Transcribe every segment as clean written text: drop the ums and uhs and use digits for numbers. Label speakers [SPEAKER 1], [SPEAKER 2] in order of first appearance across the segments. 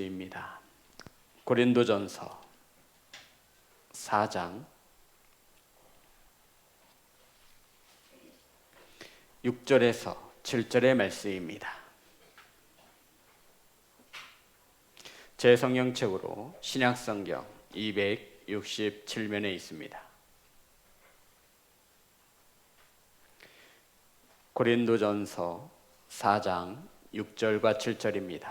[SPEAKER 1] 입니다. 고린도전서 4장 6절에서 7절의 말씀입니다. 제 성경책으로 신약성경 267면에 있습니다. 고린도전서 4장 6절과 7절입니다.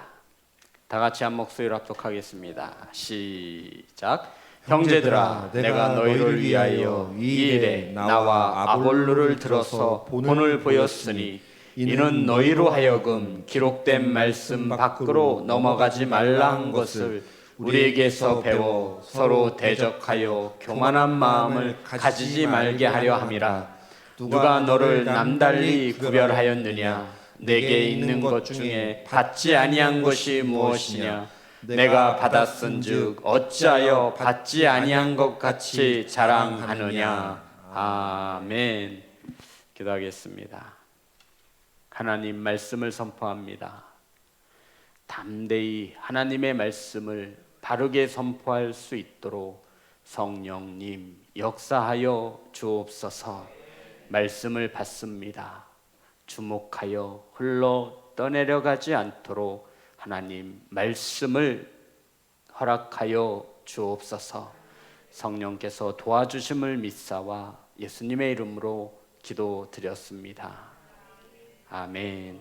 [SPEAKER 1] 다 같이 한 목소리로 합독하겠습니다. 시작. 형제들아, 내가 너희를 위하여 이 일에 나와 아볼로를 들어서 본을 보였으니 이는 너희로 하여금 기록된 말씀 밖으로 넘어가지 말라 한 것을 우리에게서 배워 서로 대적하여 교만한 마음을 가지지 말게 하려 함이라. 누가 너를 남달리 구별하였느냐? 내게 있는 것 중에 받지 아니한 것이 무엇이냐? 내가 받았은즉 어찌하여 받지 아니한 것 같이 자랑하느냐? 아멘. 기도하겠습니다. 하나님 말씀을 선포합니다. 담대히 하나님의 말씀을 바르게 선포할 수 있도록 성령님 역사하여 주옵소서. 말씀을 받습니다. 주목하여 흘러 떠내려가지 않도록 하나님 말씀을 허락하여 주옵소서. 성령께서 도와주심을 믿사와 예수님의 이름으로 기도드렸습니다. 아멘.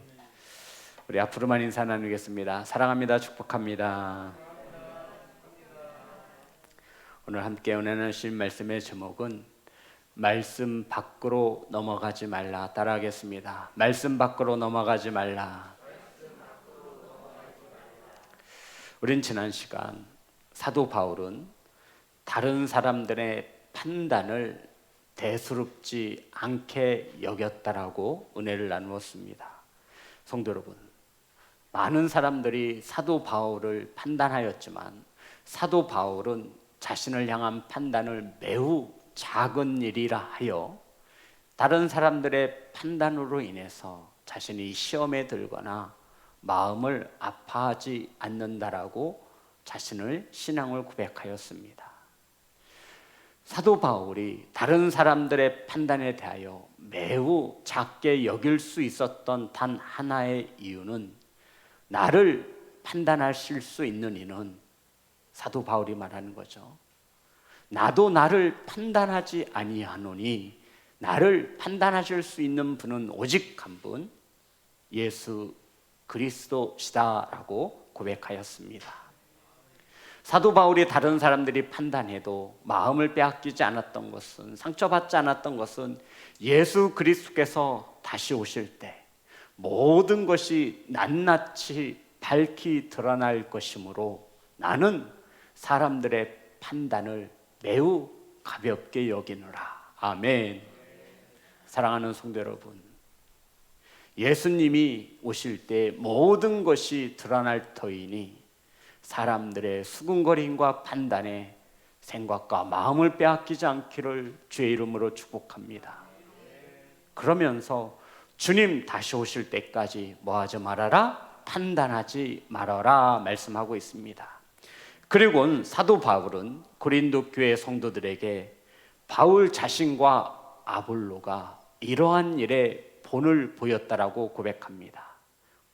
[SPEAKER 1] 우리 앞으로만 인사 나누겠습니다. 사랑합니다. 축복합니다. 오늘 함께 은혜 나누신 말씀의 제목은 말씀 밖으로 넘어가지 말라. 따라하겠습니다. 말씀 밖으로 넘어가지 말라. 우린 지난 시간 사도 바울은 다른 사람들의 판단을 대수롭지 않게 여겼다라고 은혜를 나누었습니다. 성도 여러분, 많은 사람들이 사도 바울을 판단하였지만 사도 바울은 자신을 향한 판단을 매우 작은 일이라 하여 다른 사람들의 판단으로 인해서 자신이 시험에 들거나 마음을 아파하지 않는다라고 자신을 신앙을 고백하였습니다. 사도 바울이 다른 사람들의 판단에 대하여 매우 작게 여길 수 있었던 단 하나의 이유는 나를 판단하실 수 있는 이는 사도 바울이 말하는 거죠. 나도 나를 판단하지 아니하노니 나를 판단하실 수 있는 분은 오직 한 분, 예수 그리스도시다라고 고백하였습니다. 사도 바울이 다른 사람들이 판단해도 마음을 빼앗기지 않았던 것은, 상처받지 않았던 것은 예수 그리스도께서 다시 오실 때 모든 것이 낱낱이 밝히 드러날 것이므로 나는 사람들의 판단을 매우 가볍게 여기느라. 아멘. 사랑하는 성도 여러분, 예수님이 오실 때 모든 것이 드러날 터이니 사람들의 수군거림과 판단에 생각과 마음을 빼앗기지 않기를 주의 이름으로 축복합니다. 그러면서 주님 다시 오실 때까지 뭐하지 말아라? 판단하지 말아라 말씀하고 있습니다. 그리고 사도 바울은 고린도 교회 성도들에게 바울 자신과 아볼로가 이러한 일에 본을 보였다라고 고백합니다.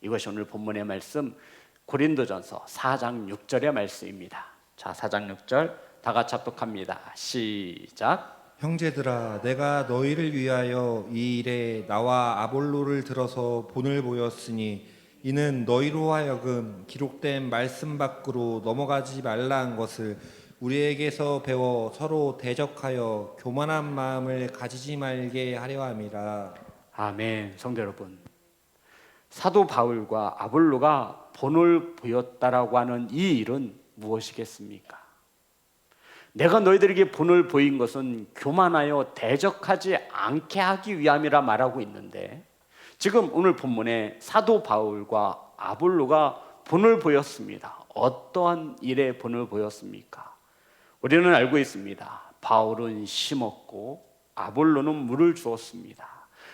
[SPEAKER 1] 이것이 오늘 본문의 말씀 고린도전서 4장 6절의 말씀입니다. 자, 4장 6절 다 같이 합독합니다. 시작.
[SPEAKER 2] 형제들아, 내가 너희를 위하여 이 일에 나와 아볼로를 들어서 본을 보였으니 이는 너희로 하여금 기록된 말씀 밖으로 넘어가지 말라 한 것을 우리에게서 배워 서로 대적하여 교만한 마음을 가지지 말게 하려 함이라.
[SPEAKER 1] 아멘. 성도 여러분, 사도 바울과 아볼로가 본을 보였다라고 하는 이 일은 무엇이겠습니까? 내가 너희들에게 본을 보인 것은 교만하여 대적하지 않게 하기 위함이라 말하고 있는데, 지금 오늘 본문에 사도 바울과 아볼로가 본을 보였습니다. 어떠한 일에 본을 보였습니까? 우리는 알고 있습니다. 바울은 심었고 아볼로는 물을 주었습니다.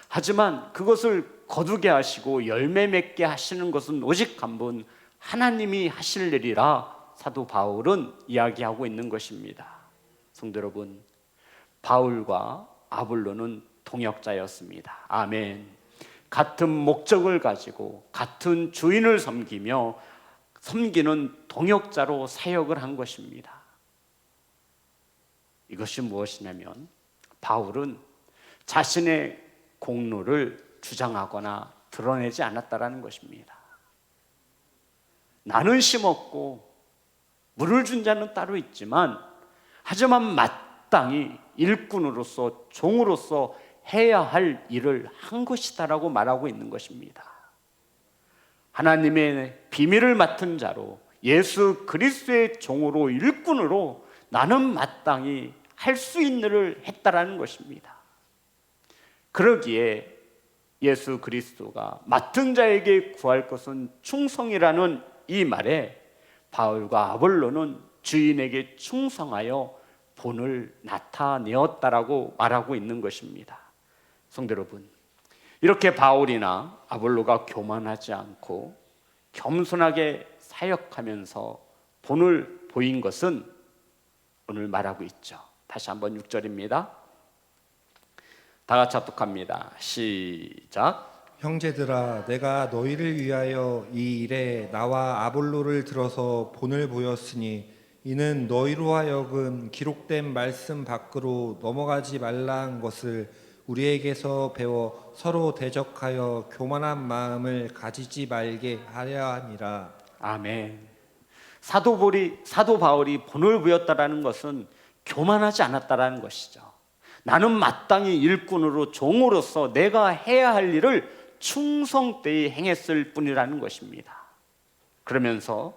[SPEAKER 1] 하지만 그것을 거두게 하시고 열매 맺게 하시는 것은 오직 한 분, 하나님이 하실 일이라 사도 바울은 이야기하고 있는 것입니다. 성도 여러분, 바울과 아볼로는 동역자였습니다. 아멘. 같은 목적을 가지고 같은 주인을 섬기는 동역자로 사역을 한 것입니다. 이것이 무엇이냐면 바울은 자신의 공로를 주장하거나 드러내지 않았다라는 것입니다. 나는 심었고 물을 준 자는 따로 있지만, 하지만 마땅히 일꾼으로서 종으로서 해야 할 일을 한 것이다라고 말하고 있는 것입니다. 하나님의 비밀을 맡은 자로 예수 그리스도의 종으로 일꾼으로 나는 마땅히 할 수 있는 일을 했다라는 것입니다. 그러기에 예수 그리스도가 맡은 자에게 구할 것은 충성이라는 이 말에 바울과 아볼로는 주인에게 충성하여 본을 나타내었다라고 말하고 있는 것입니다. 성도 여러분, 이렇게 바울이나 아볼로가 교만하지 않고 겸손하게 사역하면서 본을 보인 것은 오늘 말하고 있죠. 다시 한번 6절입니다. 다 같이 합독합니다. 시작.
[SPEAKER 2] 형제들아, 내가 너희를 위하여 이 일에 나와 아볼로를 들어서 본을 보였으니 이는 너희로 하여금 기록된 말씀 밖으로 넘어가지 말라는 것을 우리에게서 배워 서로 대적하여 교만한 마음을 가지지 말게 하려 함이라.
[SPEAKER 1] 아멘. 사도 바울이 본을 보였다라는 것은 교만하지 않았다라는 것이죠. 나는 마땅히 일꾼으로 종으로서 내가 해야 할 일을 충성되이 행했을 뿐이라는 것입니다. 그러면서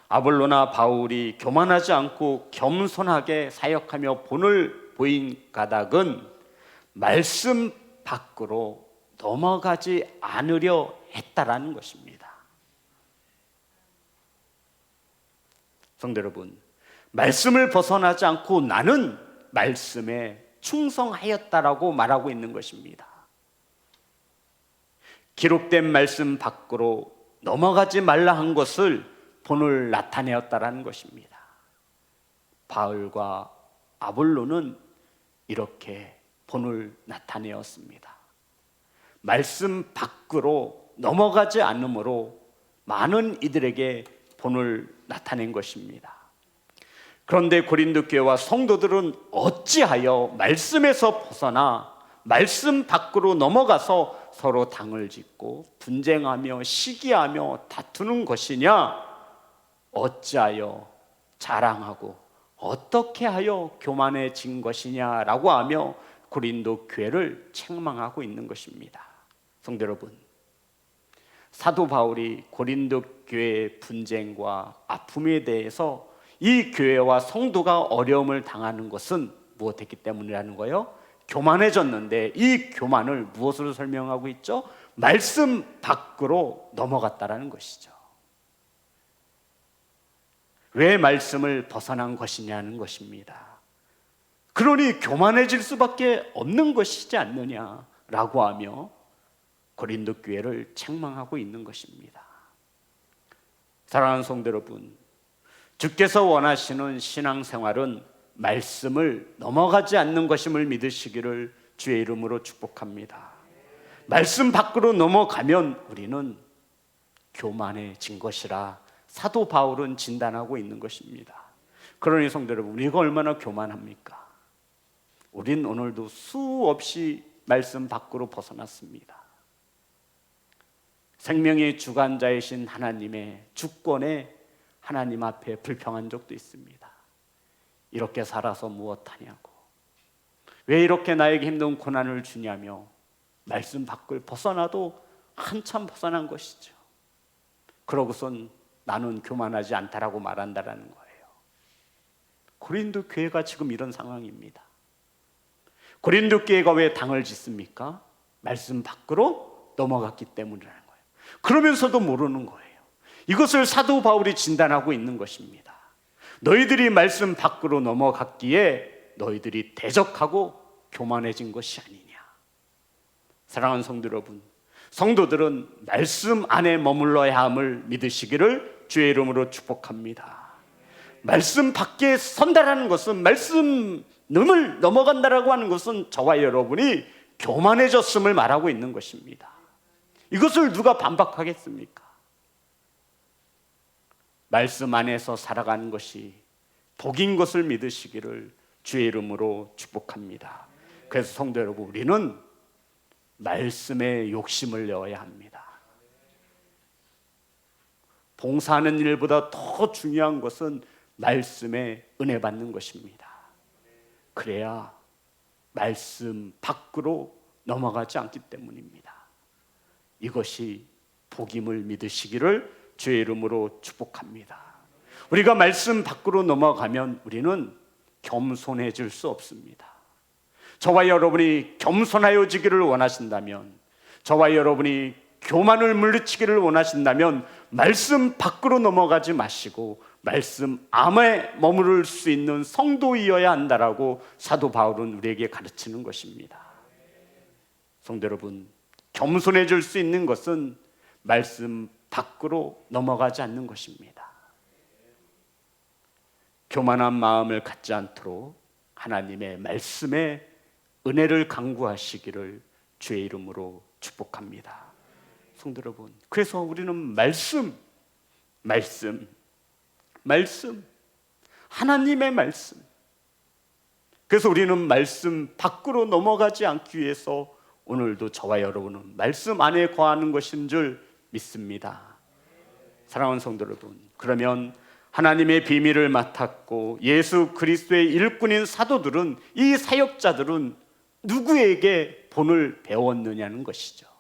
[SPEAKER 1] 아볼로나 바울이 교만하지 않고 겸손하게 사역하며 본을 보인 까닭은 말씀 밖으로 넘어가지 않으려 했다라는 것입니다. 성도 여러분, 말씀을 벗어나지 않고 나는 말씀에 충성하였다라고 말하고 있는 것입니다. 기록된 말씀 밖으로 넘어가지 말라 한 것을 본을 나타내었다라는 것입니다. 바울과 아볼로는 이렇게 본을 나타내었습니다. 말씀 밖으로 넘어가지 않으므로 많은 이들에게 본을 나타낸 것입니다. 그런데 고린도 교회와 성도들은 어찌하여 말씀에서 벗어나 말씀 밖으로 넘어가서 서로 당을 짓고 분쟁하며 시기하며 다투는 것이냐? 어찌하여 자랑하고 어떻게 하여 교만해진 것이냐라고 하며 고린도 교회를 책망하고 있는 것입니다. 성도 여러분, 사도 바울이 고린도 교회의 분쟁과 아픔에 대해서 이 교회와 성도가 어려움을 당하는 것은 무엇했기 때문이라는 거예요? 교만해졌는데 이 교만을 무엇으로 설명하고 있죠? 말씀 밖으로 넘어갔다라는 것이죠. 왜 말씀을 벗어난 것이냐는 것입니다. 그러니 교만해질 수밖에 없는 것이지 않느냐라고 하며 고린도 교회를 책망하고 있는 것입니다. 사랑하는 성도 여러분, 주께서 원하시는 신앙생활은 말씀을 넘어가지 않는 것임을 믿으시기를 주의 이름으로 축복합니다. 말씀 밖으로 넘어가면 우리는 교만해진 것이라 사도 바울은 진단하고 있는 것입니다. 그러니 성도 여러분, 우리가 얼마나 교만합니까? 우린 오늘도 수없이 말씀 밖으로 벗어났습니다. 생명의 주관자이신 하나님의 주권에 하나님 앞에 불평한 적도 있습니다. 이렇게 살아서 무엇하냐고, 왜 이렇게 나에게 힘든 고난을 주냐며 말씀 밖을 벗어나도 한참 벗어난 것이죠. 그러고선 나는 교만하지 않다라고 말한다라는 거예요. 고린도 교회가 지금 이런 상황입니다. 고린도 교회가 왜 당을 짓습니까? 말씀 밖으로 넘어갔기 때문이라는 거예요. 그러면서도 모르는 거예요. 이것을 사도 바울이 진단하고 있는 것입니다. 너희들이 말씀 밖으로 넘어갔기에 너희들이 대적하고 교만해진 것이 아니냐. 사랑하는 성도 여러분, 성도들은 말씀 안에 머물러야 함을 믿으시기를 주의 이름으로 축복합니다. 말씀 밖에 선다라는 것은, 말씀을 넘어간다라고 하는 것은 저와 여러분이 교만해졌음을 말하고 있는 것입니다. 이것을 누가 반박하겠습니까? 말씀 안에서 살아가는 것이 복인 것을 믿으시기를 주의 이름으로 축복합니다. 그래서 성도 여러분, 우리는 말씀에 욕심을 내어야 합니다. 봉사하는 일보다 더 중요한 것은 말씀에 은혜 받는 것입니다. 그래야 말씀 밖으로 넘어가지 않기 때문입니다. 이것이 복임을 믿으시기를 주의 이름으로 축복합니다. 우리가 말씀 밖으로 넘어가면 우리는 겸손해질 수 없습니다. 저와 여러분이 겸손하여지기를 원하신다면, 저와 여러분이 교만을 물리치기를 원하신다면 말씀 밖으로 넘어가지 마시고 말씀 안에 머무를 수 있는 성도이어야 한다라고 사도 바울은 우리에게 가르치는 것입니다. 성도 여러분, 겸손해질 수 있는 것은 말씀 밖으로 넘어가지 않는 것입니다. 교만한 마음을 갖지 않도록 하나님의 말씀에 은혜를 강구하시기를 주의 이름으로 축복합니다. 성도 여러분, 그래서 우리는 말씀, 하나님의 말씀, 그래서 우리는 말씀 밖으로 넘어가지 않기 위해서 오늘도 저와 여러분은 말씀 안에 거하는 것인 줄 믿습니다. 사랑하는 성도 여러분, 그러면 하나님의 비밀을 맡았고 예수 그리스도의 일꾼인 사도들은, 이 사역자들은 누구에게 본을 배웠느냐는 것이죠.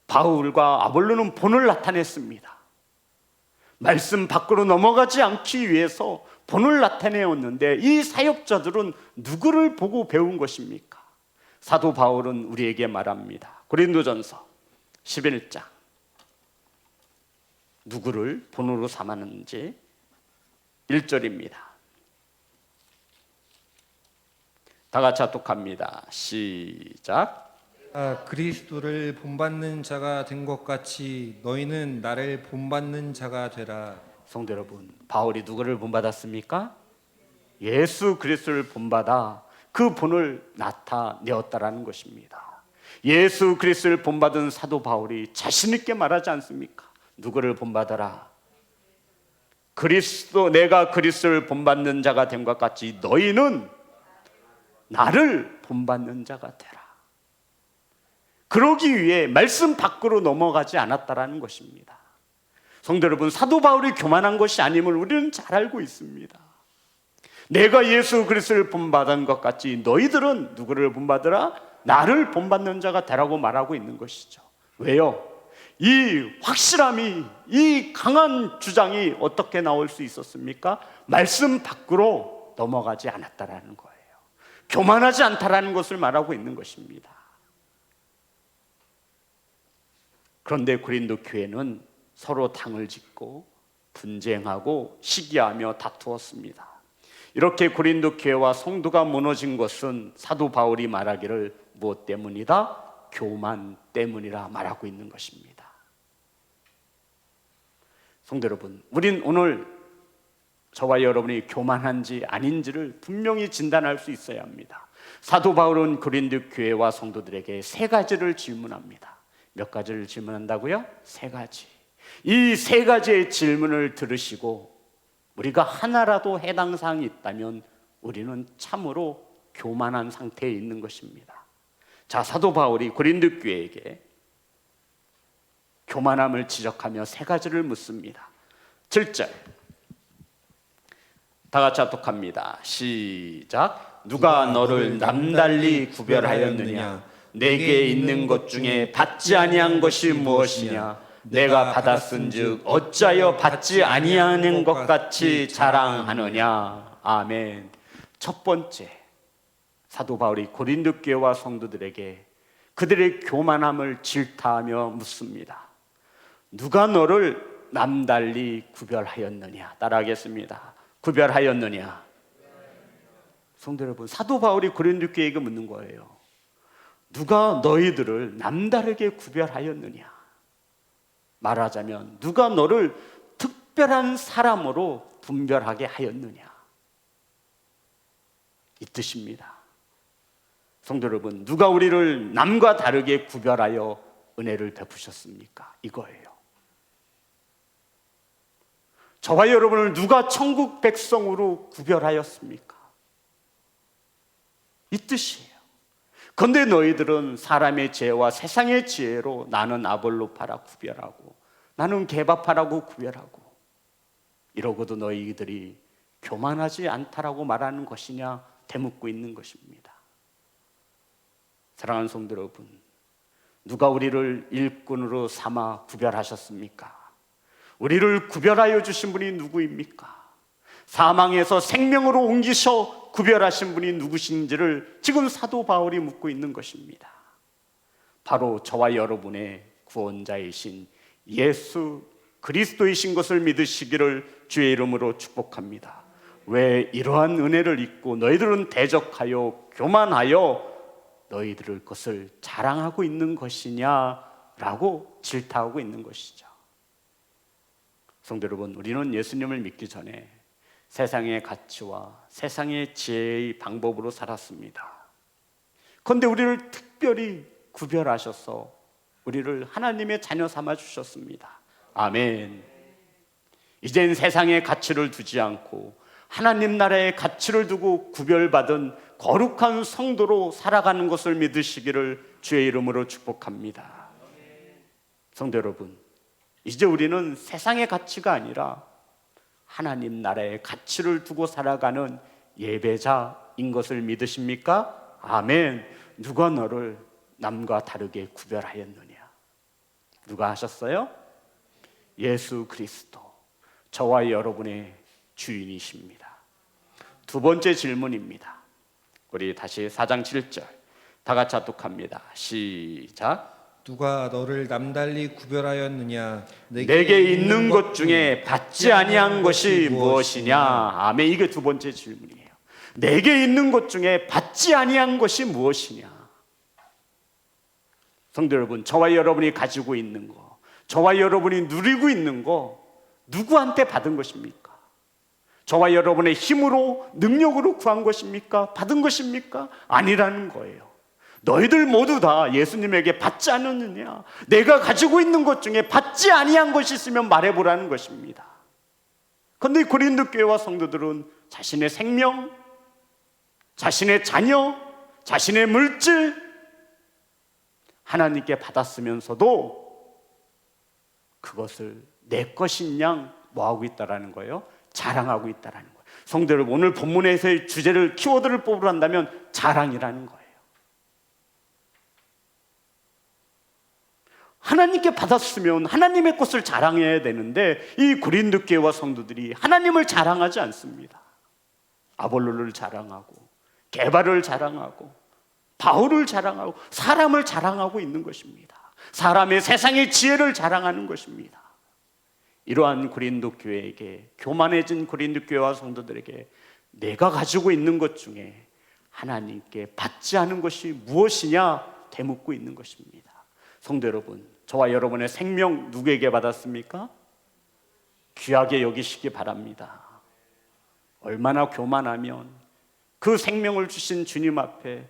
[SPEAKER 1] 바울과 아볼로는 본을 나타냈습니다. 말씀 밖으로 넘어가지 않기 위해서 본을 나타내었는데, 이 사역자들은 누구를 보고 배운 것입니까? 사도 바울은 우리에게 말합니다. 고린도전서 11장, 누구를 본으로 삼았는지 1절입니다. 다 같이 합독합니다. 시작.
[SPEAKER 2] 그리스도를 본받는 자가 된 것 같이 너희는 나를 본받는 자가 되라.
[SPEAKER 1] 성도 여러분, 바울이 누구를 본받았습니까? 예수 그리스도를 본받아 그 본을 나타내었다라는 것입니다. 예수 그리스도를 본받은 사도 바울이 자신 있게 말하지 않습니까? 누구를 본받아라? 그리스도, 내가 그리스도를 본받는 자가 된 것 같이 너희는 나를 본받는 자가 되라. 그러기 위해 말씀 밖으로 넘어가지 않았다라는 것입니다. 성도 여러분, 사도 바울이 교만한 것이 아님을 우리는 잘 알고 있습니다. 내가 예수 그리스도를 본받은 것 같이 너희들은 누구를 본받으라? 나를 본받는 자가 되라고 말하고 있는 것이죠. 왜요? 이 확실함이, 이 강한 주장이 어떻게 나올 수 있었습니까? 말씀 밖으로 넘어가지 않았다라는 거예요. 교만하지 않다라는 것을 말하고 있는 것입니다. 그런데 고린도 교회는 서로 당을 짓고 분쟁하고 시기하며 다투었습니다. 이렇게 고린도 교회와 성도가 무너진 것은 사도 바울이 말하기를 무엇 때문이다? 교만 때문이라 말하고 있는 것입니다. 성도 여러분, 우린 오늘 저와 여러분이 교만한지 아닌지를 분명히 진단할 수 있어야 합니다. 사도 바울은 고린도 교회와 성도들에게 세 가지를 질문합니다. 몇 가지를 질문한다고요? 세 가지. 이 세 가지의 질문을 들으시고 우리가 하나라도 해당 사항이 있다면 우리는 참으로 교만한 상태에 있는 것입니다. 자, 사도 바울이 고린도 교회에게 교만함을 지적하며 세 가지를 묻습니다. 7절, 다 같이 합독합니다. 시작. 누가 너를 남달리 구별하였느냐? 내게 있는 것 중에 받지 아니한 것이 무엇이냐? 내가 받았은즉 어찌하여 받지 아니하는 것 같이 자랑하느냐? 아멘. 첫 번째, 사도 바울이 고린도 교회와 성도들에게 그들의 교만함을 질타하며 묻습니다. 누가 너를 남달리 구별하였느냐? 따라하겠습니다. 구별하였느냐? 성도 여러분, 사도 바울이 고린도 교회에게 묻는 거예요. 누가 너희들을 남다르게 구별하였느냐? 말하자면 누가 너를 특별한 사람으로 분별하게 하였느냐, 이 뜻입니다. 성도 여러분, 누가 우리를 남과 다르게 구별하여 은혜를 베푸셨습니까? 이거예요. 저와 여러분을 누가 천국 백성으로 구별하였습니까? 이 뜻이에요. 그런데 너희들은 사람의 지혜와 세상의 지혜로 나는 아볼로파라 구별하고 나는 게바파라고 구별하고 이러고도 너희들이 교만하지 않다라고 말하는 것이냐 되묻고 있는 것입니다. 사랑하는 성도 여러분, 누가 우리를 일꾼으로 삼아 구별하셨습니까? 우리를 구별하여 주신 분이 누구입니까? 사망에서 생명으로 옮기셔 구별하신 분이 누구신지를 지금 사도 바울이 묻고 있는 것입니다. 바로 저와 여러분의 구원자이신 예수 그리스도이신 것을 믿으시기를 주의 이름으로 축복합니다. 왜 이러한 은혜를 잊고 너희들은 대적하여 교만하여 너희들의 것을 자랑하고 있는 것이냐라고 질타하고 있는 것이죠. 성도 여러분, 우리는 예수님을 믿기 전에 세상의 가치와 세상의 지혜의 방법으로 살았습니다. 그런데 우리를 특별히 구별하셔서 우리를 하나님의 자녀 삼아 주셨습니다. 아멘. 이젠 세상의 가치를 두지 않고 하나님 나라의 가치를 두고 구별받은 거룩한 성도로 살아가는 것을 믿으시기를 주의 이름으로 축복합니다. 성도 여러분, 이제 우리는 세상의 가치가 아니라 하나님 나라의 가치를 두고 살아가는 예배자인 것을 믿으십니까? 아멘. 누가 너를 남과 다르게 구별하였느냐? 누가 하셨어요? 예수 그리스도, 저와 여러분의 주인이십니다. 두 번째 질문입니다. 우리 다시 4장 7절 다 같이 합독합니다. 시작.
[SPEAKER 2] 누가 너를 남달리 구별하였느냐?
[SPEAKER 1] 내게 있는 것 중에 받지 아니한 것이 무엇이냐? 아멘. 이게 두 번째 질문이에요. 내게 있는 것 중에 받지 아니한 것이 무엇이냐? 성도 여러분, 저와 여러분이 가지고 있는 거, 저와 여러분이 누리고 있는 거 누구한테 받은 것입니까? 저와 여러분의 힘으로, 능력으로 구한 것입니까? 받은 것입니까? 아니라는 거예요. 너희들 모두 다 예수님에게 받지 않았느냐? 내가 가지고 있는 것 중에 받지 아니한 것이 있으면 말해보라는 것입니다. 그런데 고린도 교회와 성도들은 자신의 생명, 자신의 자녀, 자신의 물질 하나님께 받았으면서도 그것을 내 것인 양 뭐하고 있다라는 거예요? 자랑하고 있다라는 거예요. 성도 여러분, 오늘 본문에서의 주제를, 키워드를 뽑으란다면 자랑이라는 거예요. 하나님께 받았으면 하나님의 것을 자랑해야 되는데 이 고린도 교회와 성도들이 하나님을 자랑하지 않습니다. 아볼로를 자랑하고 게바를 자랑하고 바울을 자랑하고 사람을 자랑하고 있는 것입니다. 사람의 세상의 지혜를 자랑하는 것입니다. 이러한 고린도 교회에게, 교만해진 고린도 교회와 성도들에게 내가 가지고 있는 것 중에 하나님께 받지 않은 것이 무엇이냐 되묻고 있는 것입니다. 성도 여러분, 저와 여러분의 생명 누구에게 받았습니까? 귀하게 여기시기 바랍니다. 얼마나 교만하면 그 생명을 주신 주님 앞에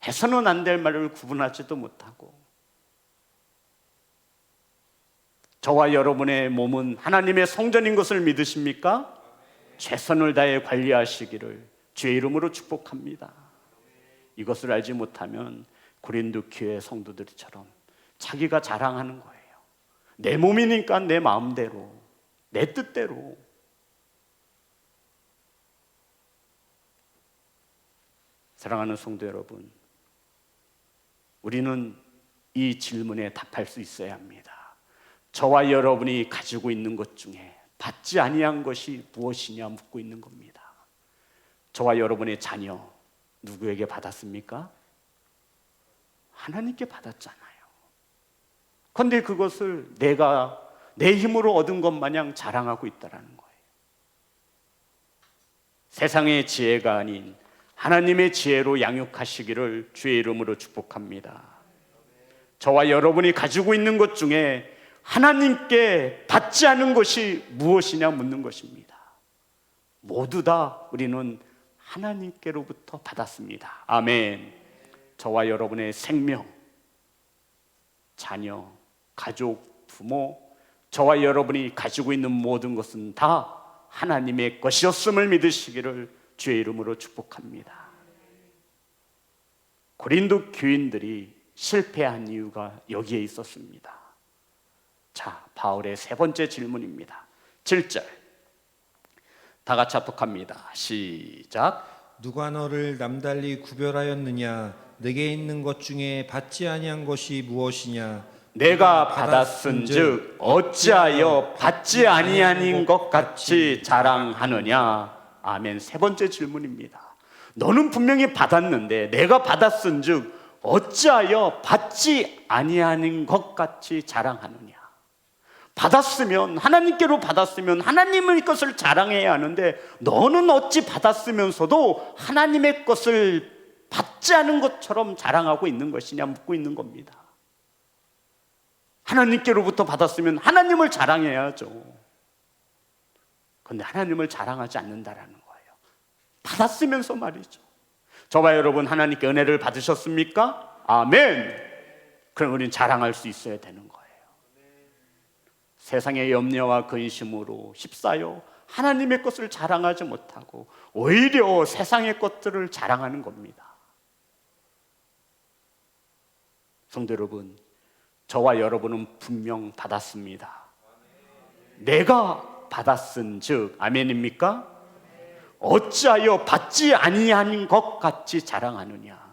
[SPEAKER 1] 해서는 안 될 말을 구분하지도 못하고, 저와 여러분의 몸은 하나님의 성전인 것을 믿으십니까? 최선을 다해 관리하시기를 주의 이름으로 축복합니다. 이것을 알지 못하면 고린도 교회 성도들처럼 자기가 자랑하는 거예요. 내 몸이니까 내 마음대로, 내 뜻대로. 사랑하는 성도 여러분, 우리는 이 질문에 답할 수 있어야 합니다. 저와 여러분이 가지고 있는 것 중에 받지 아니한 것이 무엇이냐 묻고 있는 겁니다. 저와 여러분의 자녀 누구에게 받았습니까? 하나님께 받았잖아요. 그런데 그것을 내가 내 힘으로 얻은 것 마냥 자랑하고 있다는 거예요. 세상의 지혜가 아닌 하나님의 지혜로 양육하시기를 주의 이름으로 축복합니다. 저와 여러분이 가지고 있는 것 중에 하나님께 받지 않은 것이 무엇이냐 묻는 것입니다. 모두 다 우리는 하나님께로부터 받았습니다. 아멘. 저와 여러분의 생명, 자녀, 가족, 부모, 저와 여러분이 가지고 있는 모든 것은 다 하나님의 것이었음을 믿으시기를 주의 이름으로 축복합니다. 고린도 교인들이 실패한 이유가 여기에 있었습니다. 자, 바울의 세 번째 질문입니다. 7절 다 같이 합독합니다. 시작.
[SPEAKER 2] 누가 너를 남달리 구별하였느냐? 내게 있는 것 중에 받지 아니한 것이 무엇이냐?
[SPEAKER 1] 내가 받았은즉 어찌하여 받지 아니하는 것 같이 자랑하느냐? 아멘. 세 번째 질문입니다. 너는 분명히 받았는데 내가 받았은즉 어찌하여 받지 아니하는 것 같이 자랑하느냐? 받았으면, 하나님께로 받았으면 하나님의 것을 자랑해야 하는데 너는 어찌 받았으면서도 하나님의 것을 받지 않은 것처럼 자랑하고 있는 것이냐 묻고 있는 겁니다. 하나님께로부터 받았으면 하나님을 자랑해야죠. 그런데 하나님을 자랑하지 않는다라는 거예요. 받았으면서 말이죠. 저와 여러분, 하나님께 은혜를 받으셨습니까? 아멘. 그럼 우리는 자랑할 수 있어야 되는 거예요. 세상의 염려와 근심으로 휩싸여 하나님의 것을 자랑하지 못하고 오히려 세상의 것들을 자랑하는 겁니다. 성도 여러분, 저와 여러분은 분명 받았습니다. 내가 받았은즉 아멘입니까? 어찌하여 받지 아니한 것 같이 자랑하느냐?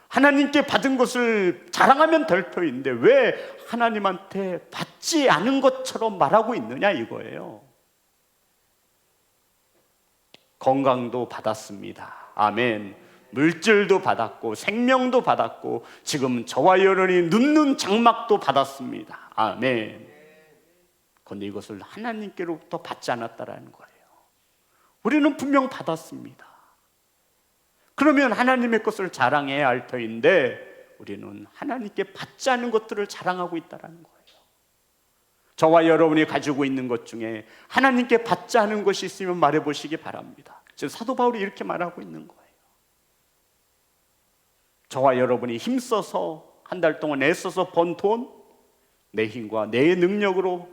[SPEAKER 1] 하나님께 받은 것을 자랑하면 될 터인데 왜 하나님한테 받지 않은 것처럼 말하고 있느냐 이거예요. 건강도 받았습니다. 아멘. 물질도 받았고 생명도 받았고 지금 저와 여러분이 눕는 장막도 받았습니다. 아멘. 그런데 이것을 하나님께로부터 받지 않았다라는 거예요. 우리는 분명 받았습니다. 그러면 하나님의 것을 자랑해야 할 터인데 우리는 하나님께 받지 않은 것들을 자랑하고 있다는 거예요. 저와 여러분이 가지고 있는 것 중에 하나님께 받지 않은 것이 있으면 말해보시기 바랍니다. 지금 사도 바울이 이렇게 말하고 있는 거예요. 저와 여러분이 힘써서 한 달 동안 애써서 번 돈, 내 힘과 내 능력으로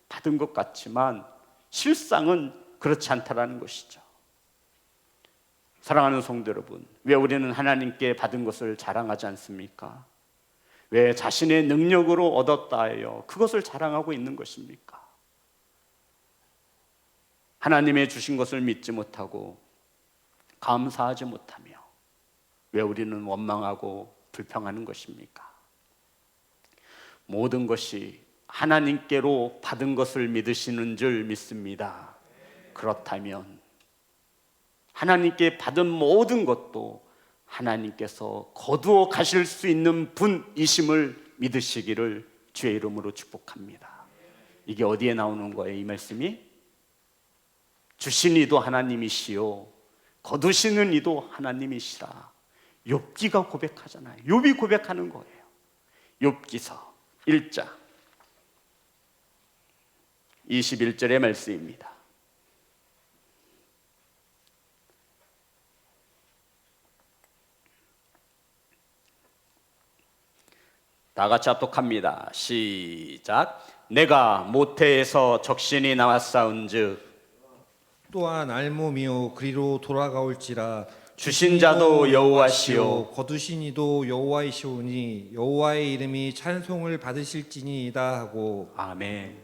[SPEAKER 1] 받은 것 같지만 실상은 그렇지 않다라는 것이죠. 사랑하는 성도 여러분, 왜 우리는 하나님께 받은 것을 자랑하지 않습니까? 왜 자신의 능력으로 얻었다 하여 그것을 자랑하고 있는 것입니까? 하나님의 주신 것을 믿지 못하고 감사하지 못하며 왜 우리는 원망하고 불평하는 것입니까? 모든 것이 하나님께로 받은 것을 믿으시는 줄 믿습니다. 그렇다면 하나님께 받은 모든 것도 하나님께서 거두어 가실 수 있는 분이심을 믿으시기를 주의 이름으로 축복합니다. 이게 어디에 나오는 거예요? 이 말씀이 주신 이도 하나님이시요 거두시는 이도 하나님이시라. 욥기가 고백하잖아요. 욥이 고백하는 거예요. 욥기서 1장 21절의 말씀입니다. 다 같이 합독합니다. 시작. 내가 모태에서 적신이 나왔사온즉
[SPEAKER 2] 또한 알몸이요 그리로 돌아가올지라
[SPEAKER 1] 주신 자도 여호와시요
[SPEAKER 2] 거두신 이도 여호와이시오니 여호와의 이름이 찬송을 받으실지니이다 하고.
[SPEAKER 1] 아멘.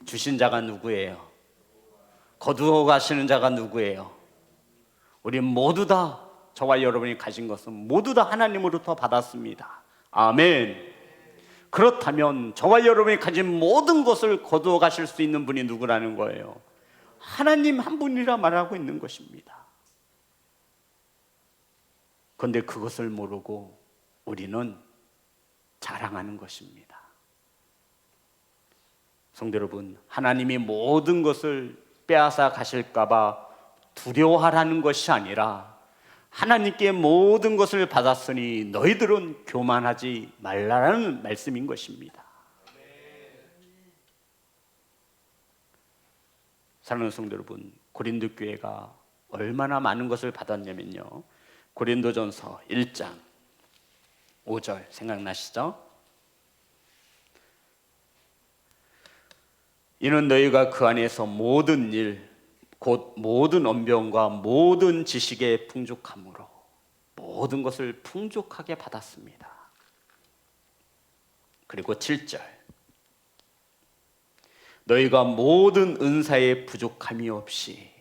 [SPEAKER 1] 주신 자가 누구예요? 거두어 가시는 자가 누구예요? 우리 모두 다, 저와 여러분이 가진 것은 모두 다 하나님으로부터 받았습니다. 아멘. 그렇다면 저와 여러분이 가진 모든 것을 거두어 가실 수 있는 분이 누구라는 거예요? 하나님 한 분이라 말하고 있는 것입니다. 그런데 그것을 모르고 우리는 자랑하는 것입니다. 성도 여러분, 하나님이 모든 것을 빼앗아 가실까 봐 두려워하라는 것이 아니라 하나님께 모든 것을 받았으니 너희들은 교만하지 말라라는 말씀인 것입니다. 사랑하는 성도 여러분, 고린도 교회가 얼마나 많은 것을 받았냐면요, 고린도전서 1장 5절 생각나시죠? 이는 너희가 그 안에서 모든 일 곧 모든 언변과 모든 지식의 풍족함으로 모든 것을 풍족하게 받았습니다. 그리고 7절, 너희가 모든 은사의 부족함이 없이,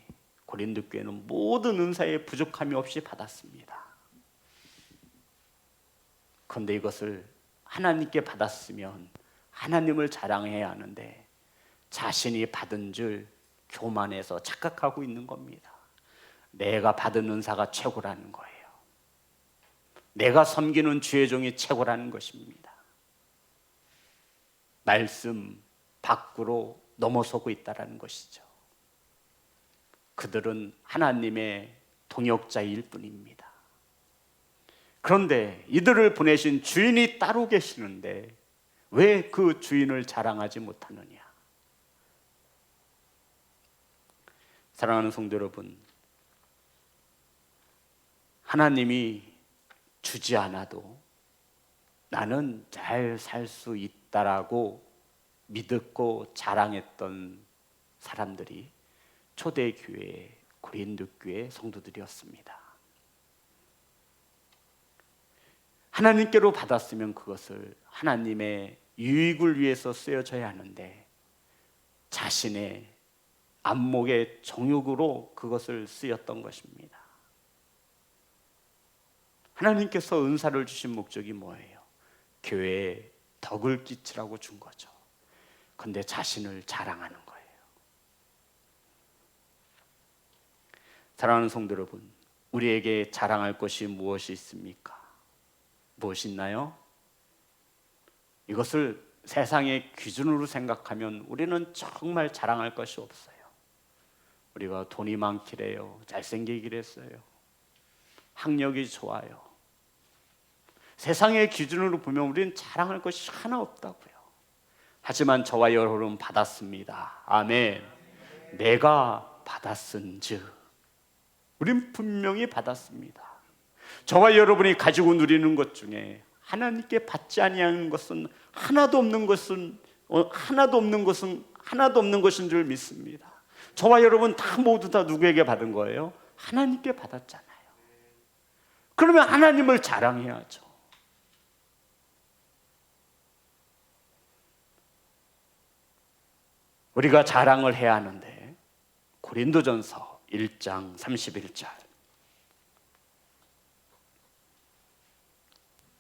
[SPEAKER 1] 고린도 교회는 모든 은사의 부족함이 없이 받았습니다. 그런데 이것을 하나님께 받았으면 하나님을 자랑해야 하는데 자신이 받은 줄 교만해서 착각하고 있는 겁니다. 내가 받은 은사가 최고라는 거예요. 내가 섬기는 주의 종이 최고라는 것입니다. 말씀 밖으로 넘어서고 있다는 것이죠. 그들은 하나님의 동역자일 뿐입니다. 그런데 이들을 보내신 주인이 따로 계시는데 왜 그 주인을 자랑하지 못하느냐? 사랑하는 성도 여러분, 하나님이 주지 않아도 나는 잘 살 수 있다라고 믿었고 자랑했던 사람들이 초대교회 고린도교회 성도들이었습니다. 하나님께로 받았으면 그것을 하나님의 유익을 위해서 쓰여져야 하는데 자신의 안목의 정욕으로 그것을 쓰였던 것입니다. 하나님께서 은사를 주신 목적이 뭐예요? 교회에 덕을 끼치라고 준 거죠. 그런데 자신을 자랑하는 거예요. 사랑하는 성도 여러분, 우리에게 자랑할 것이 무엇이 있습니까? 무엇이 있나요? 이것을 세상의 기준으로 생각하면 우리는 정말 자랑할 것이 없어요. 우리가 돈이 많기래요, 잘생기기랬어요, 학력이 좋아요. 세상의 기준으로 보면 우리는 자랑할 것이 하나 없다고요. 하지만 저와 여러분은 받았습니다. 아멘. 내가 받았은즉, 우린 분명히 받았습니다. 저와 여러분이 가지고 누리는 것 중에 하나님께 받지 아니하는 것은 하나도 없는 것인 줄 믿습니다. 저와 여러분 모두 다 누구에게 받은 거예요? 하나님께 받았잖아요. 그러면 하나님을 자랑해야죠. 우리가 자랑을 해야 하는데 고린도전서 1장 31절,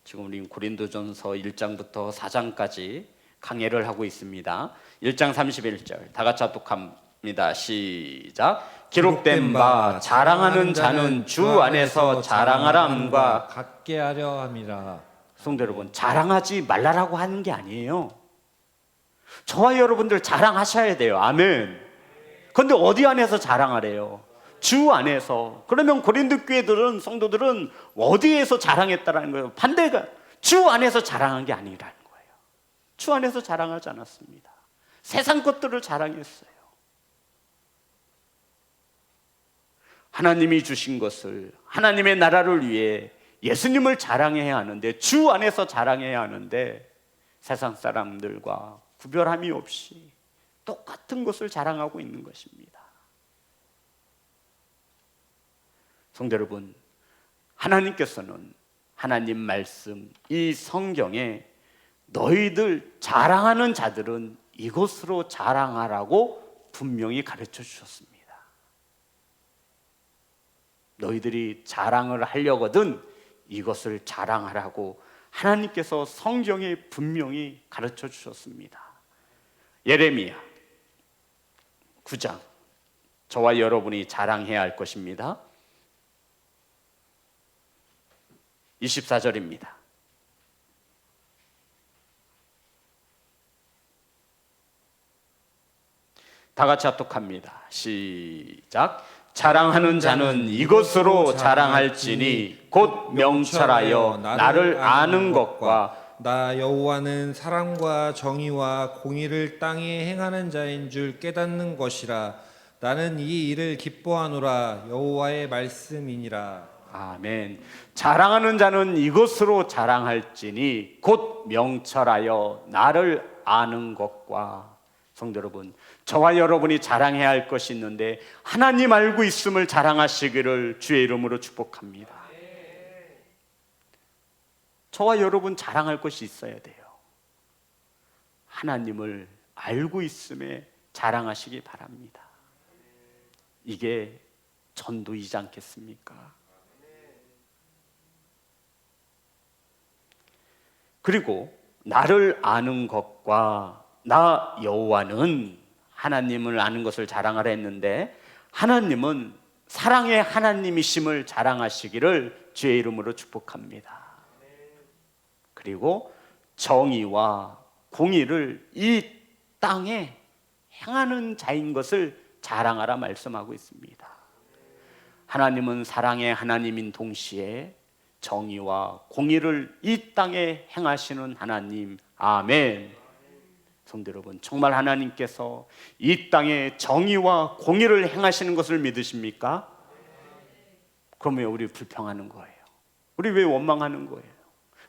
[SPEAKER 1] 지금 우리 고린도전서 1장부터 4장까지 강해를 하고 있습니다. 1장 31절 다 같이 합독합니다. 시작. 기록된 바 자랑하는 자는 주 안에서 자랑하라 함과
[SPEAKER 2] 같게 하려 함이라.
[SPEAKER 1] 성도 여러분, 자랑하지 말라라고 하는 게 아니에요. 저와 여러분들 자랑하셔야 돼요. 아멘. 그런데 어디 안에서 자랑하래요? 주 안에서. 그러면 고린도 교회들은, 성도들은 어디에서 자랑했다라는 거예요? 반대가, 주 안에서 자랑한 게 아니라는 거예요. 주 안에서 자랑하지 않았습니다. 세상 것들을 자랑했어요. 하나님이 주신 것을, 하나님의 나라를 위해 예수님을 자랑해야 하는데, 주 안에서 자랑해야 하는데 세상 사람들과 구별함이 없이 똑같은 것을 자랑하고 있는 것입니다. 성도 여러분, 하나님께서는 하나님 말씀, 이 성경에 너희들 자랑하는 자들은 이것으로 자랑하라고 분명히 가르쳐 주셨습니다. 너희들이 자랑을 하려거든 이것을 자랑하라고 하나님께서 성경에 분명히 가르쳐 주셨습니다. 예레미야 9장, 저와 여러분이 자랑해야 할 것입니다. 24절입니다. 다 같이 합독합니다. 시작. 자랑하는 자는 이것으로 자랑할지니 곧 명철하여 나를 아는 것과
[SPEAKER 2] 나 여호와는 사랑과 정의와 공의를 땅에 행하는 자인 줄 깨닫는 것이라. 나는 이 일을 기뻐하노라. 여호와의 말씀이니라.
[SPEAKER 1] 아멘. 자랑하는 자는 이것으로 자랑할지니 곧 명철하여 나를 아는 것과. 성도 여러분, 저와 여러분이 자랑해야 할 것이 있는데 하나님 알고 있음을 자랑하시기를 주의 이름으로 축복합니다. 저와 여러분 자랑할 것이 있어야 돼요. 하나님을 알고 있음에 자랑하시기 바랍니다. 이게 전도이지 않겠습니까? 그리고 나를 아는 것과 나 여호와는 하나님을 아는 것을 자랑하라 했는데 하나님은 사랑의 하나님이심을 자랑하시기를 주의 이름으로 축복합니다. 그리고 정의와 공의를 이 땅에 행하는 자인 것을 자랑하라 말씀하고 있습니다. 하나님은 사랑의 하나님인 동시에 정의와 공의를 이 땅에 행하시는 하나님. 아멘. 성도 여러분, 정말 하나님께서 이 땅에 정의와 공의를 행하시는 것을 믿으십니까? 그러면 우리 불평하는 거예요. 우리 왜 원망하는 거예요?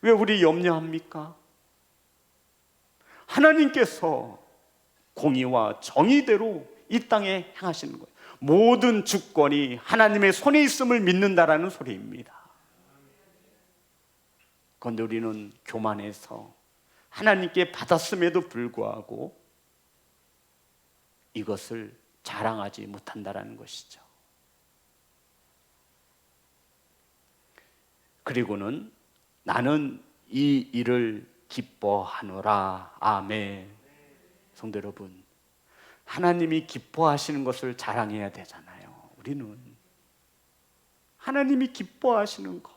[SPEAKER 1] 왜 우리 염려합니까? 하나님께서 공의와 정의대로 이 땅에 행하시는 거예요. 모든 주권이 하나님의 손에 있음을 믿는다라는 소리입니다. 그런데 우리는 교만해서 하나님께 받았음에도 불구하고 이것을 자랑하지 못한다라는 것이죠. 그리고는 나는 이 일을 기뻐하노라. 아멘. 성도 여러분, 하나님이 기뻐하시는 것을 자랑해야 되잖아요. 우리는 하나님이 기뻐하시는 것,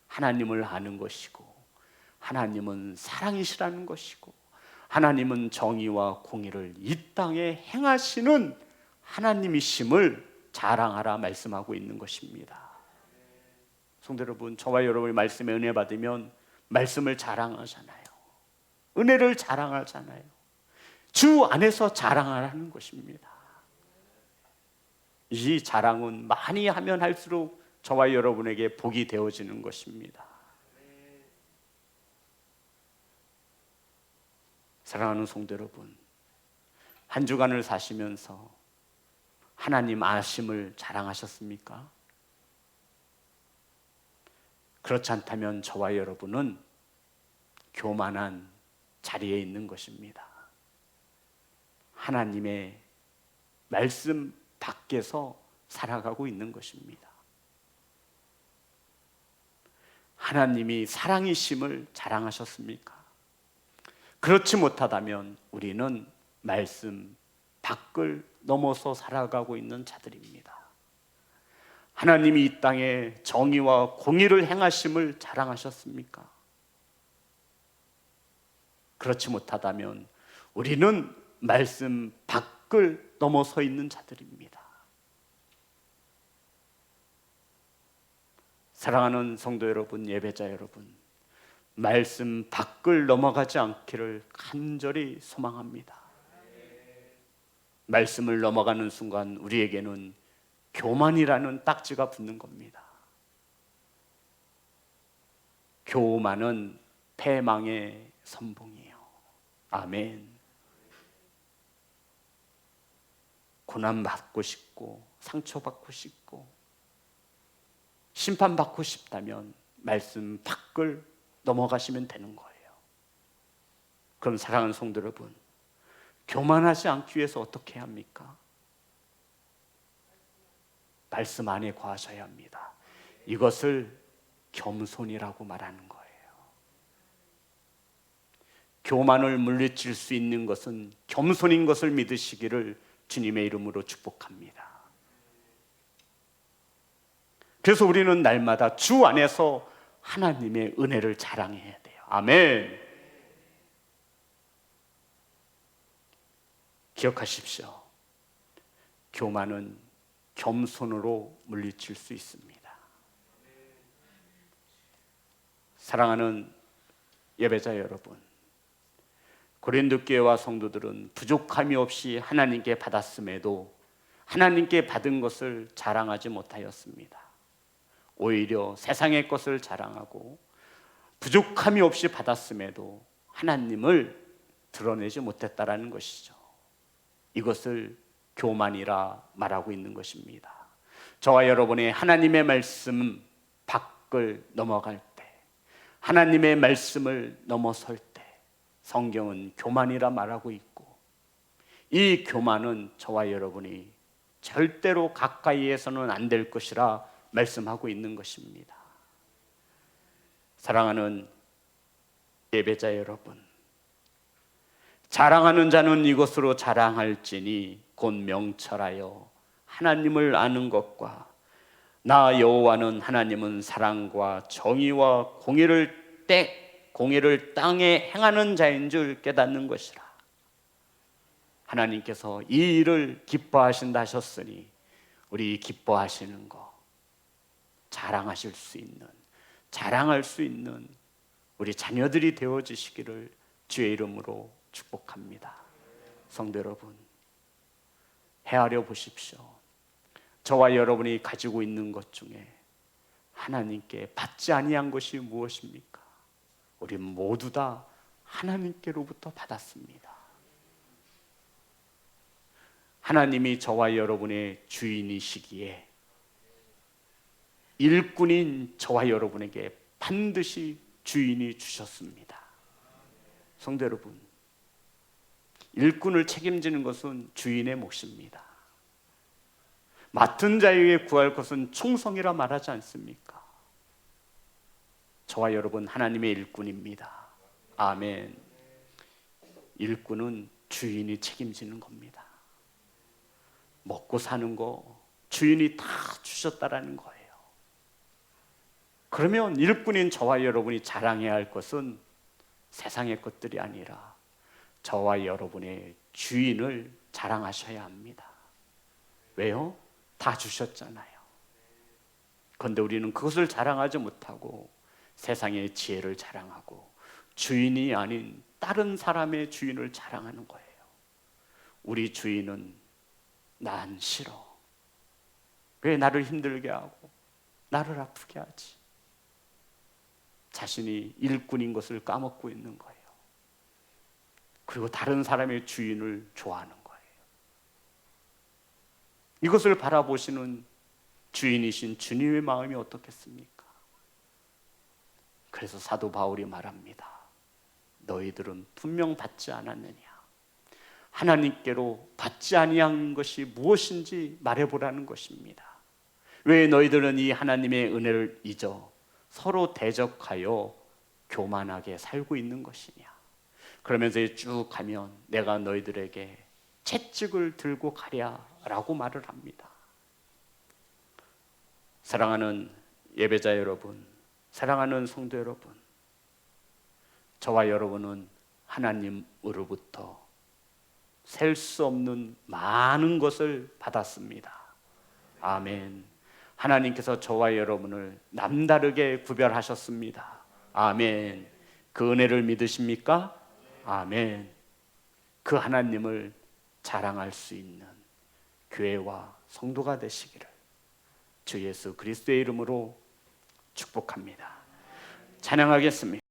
[SPEAKER 1] 하나님을 아는 것이고, 하나님은 사랑이시라는 것이고, 하나님은 정의와 공의를 이 땅에 행하시는 하나님이심을 자랑하라 말씀하고 있는 것입니다. 성도 여러분, 저와 여러분이 말씀에 은혜 받으면 말씀을 자랑하잖아요. 은혜를 자랑하잖아요. 주 안에서 자랑하라는 것입니다. 이 자랑은 많이 하면 할수록 저와 여러분에게 복이 되어지는 것입니다. 사랑하는 성도 여러분, 한 주간을 사시면서 하나님 아심을 자랑하셨습니까? 그렇지 않다면 저와 여러분은 교만한 자리에 있는 것입니다. 하나님의 말씀 밖에서 살아가고 있는 것입니다. 하나님이 사랑이심을 자랑하셨습니까? 그렇지 못하다면 우리는 말씀 밖을 넘어서 살아가고 있는 자들입니다. 하나님이 이 땅에 정의와 공의를 행하심을 자랑하셨습니까? 그렇지 못하다면 우리는 말씀 밖을 넘어서 있는 자들입니다. 사랑하는 성도 여러분, 예배자 여러분, 말씀 밖을 넘어가지 않기를 간절히 소망합니다. 말씀을 넘어가는 순간 우리에게는 교만이라는 딱지가 붙는 겁니다. 교만은 패망의 선봉이에요. 아멘. 고난받고 싶고 상처받고 싶고 심판받고 싶다면 말씀 밖을 넘어가시면 되는 거예요. 그럼 사랑하는 성도 여러분, 교만하지 않기 위해서 어떻게 해야 합니까? 말씀 안에 거하셔야 합니다. 이것을 겸손이라고 말하는 거예요. 교만을 물리칠 수 있는 것은 겸손인 것을 믿으시기를 주님의 이름으로 축복합니다. 그래서 우리는 날마다 주 안에서 하나님의 은혜를 자랑해야 돼요. 아멘. 기억하십시오. 교만은 겸손으로 물리칠 수 있습니다. 사랑하는 예배자 여러분, 고린도 교회와 성도들은 부족함이 없이 하나님께 받았음에도 하나님께 받은 것을 자랑하지 못하였습니다. 오히려 세상의 것을 자랑하고 부족함이 없이 받았음에도 하나님을 드러내지 못했다라는 것이죠. 이것을 교만이라 말하고 있는 것입니다. 저와 여러분의 하나님의 말씀 밖을 넘어갈 때, 하나님의 말씀을 넘어설 때 성경은 교만이라 말하고 있고, 이 교만은 저와 여러분이 절대로 가까이에서는 안 될 것이라 말씀하고 있는 것입니다. 사랑하는 예배자 여러분, 자랑하는 자는 이것으로 자랑할지니 곧 명철하여 하나님을 아는 것과 나 여호와는 하나님은 사랑과 정의와 공의를 땅에 행하는 자인 줄 깨닫는 것이라. 하나님께서 이 일을 기뻐하신다 하셨으니 우리 기뻐하시는 거 자랑할 수 있는 우리 자녀들이 되어지시기를 주의 이름으로 축복합니다. 성도 여러분, 헤아려 보십시오. 저와 여러분이 가지고 있는 것 중에 하나님께 받지 아니한 것이 무엇입니까? 우리 모두 다 하나님께로부터 받았습니다. 하나님이 저와 여러분의 주인이시기에 일꾼인 저와 여러분에게 반드시 주인이 주셨습니다. 성도 여러분, 일꾼을 책임지는 것은 주인의 몫입니다. 맡은 자에게 구할 것은 충성이라 말하지 않습니까? 저와 여러분 하나님의 일꾼입니다. 아멘. 일꾼은 주인이 책임지는 겁니다. 먹고 사는 거 주인이 다 주셨다라는 거예요. 그러면 일꾼인 저와 여러분이 자랑해야 할 것은 세상의 것들이 아니라 저와 여러분의 주인을 자랑하셔야 합니다. 왜요? 다 주셨잖아요. 그런데 우리는 그것을 자랑하지 못하고 세상의 지혜를 자랑하고 주인이 아닌 다른 사람의 주인을 자랑하는 거예요. 우리 주인은 난 싫어. 왜 나를 힘들게 하고 나를 아프게 하지? 자신이 일꾼인 것을 까먹고 있는 거예요. 그리고 다른 사람의 주인을 좋아하는 거예요. 이것을 바라보시는 주인이신 주님의 마음이 어떻겠습니까? 그래서 사도 바울이 말합니다. 너희들은 분명 받지 않았느냐? 하나님께로 받지 아니한 것이 무엇인지 말해보라는 것입니다. 왜 너희들은 이 하나님의 은혜를 잊어 서로 대적하여 교만하게 살고 있는 것이냐? 그러면서 쭉 가면 내가 너희들에게 채찍을 들고 가랴라고 말을 합니다. 사랑하는 예배자 여러분, 사랑하는 성도 여러분, 저와 여러분은 하나님으로부터 셀 수 없는 많은 것을 받았습니다. 아멘. 하나님께서 저와 여러분을 남다르게 구별하셨습니다. 아멘. 그 은혜를 믿으십니까? 아멘. 그 하나님을 자랑할 수 있는 교회와 성도가 되시기를 주 예수 그리스도의 이름으로 축복합니다. 찬양하겠습니다.